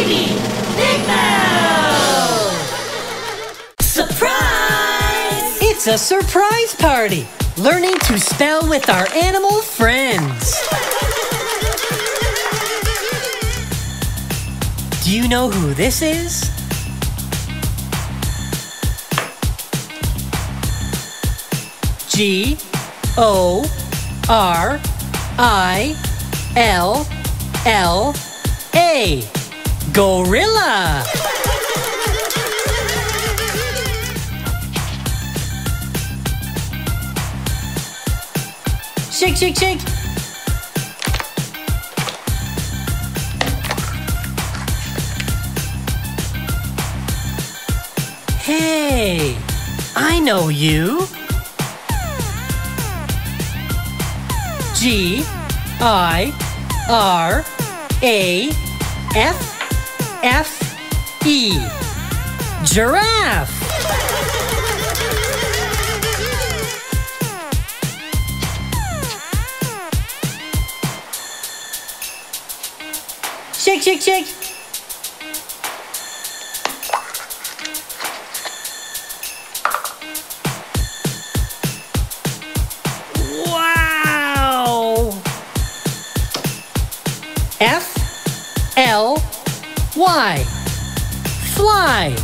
baby, big mouth! Surprise! It's a surprise party! Learning to spell with our animal friends. Do you know who this is? G-O-R-I-L-L-A. Gorilla! Shake, shake, shake! Hey, I know you. G-I-R-A-F-F-E. Giraffe. Shake, shake, shake. Wow! F-L-Y. Fly.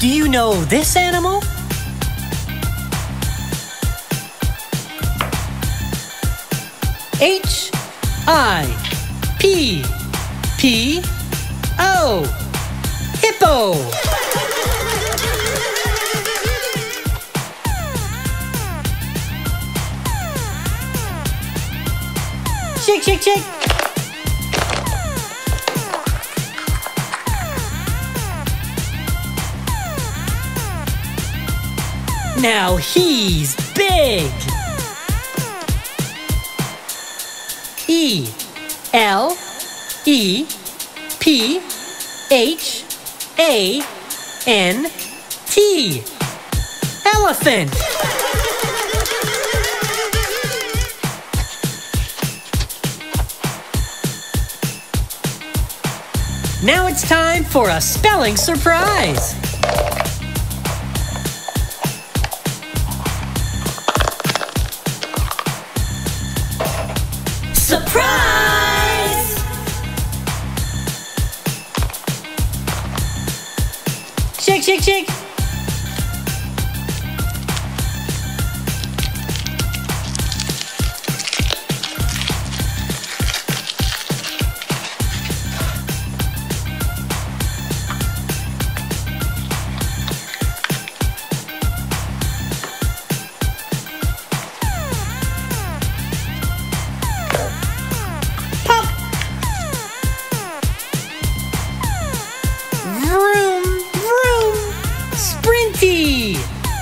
Do you know this animal? H-I-P-P-O. Hippo. Shake, shake, shake. Now he's big. E-L-E-P-H-A-N-T. Elephant. Now it's time for a spelling surprise. Surprise! Shake, shake, shake.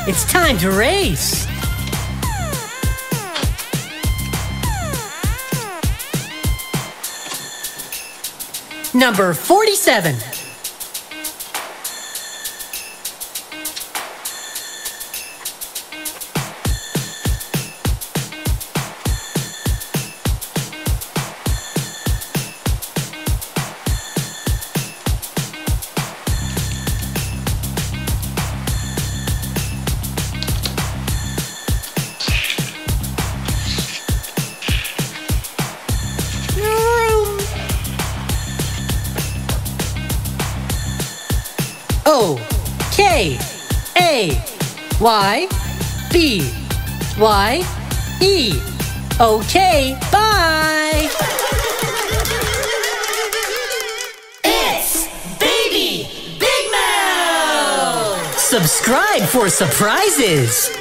It's time to race! Number 47. O-K-A-Y-B-Y-E. Okay, bye! It's Baby Big Mouth! Subscribe for surprises!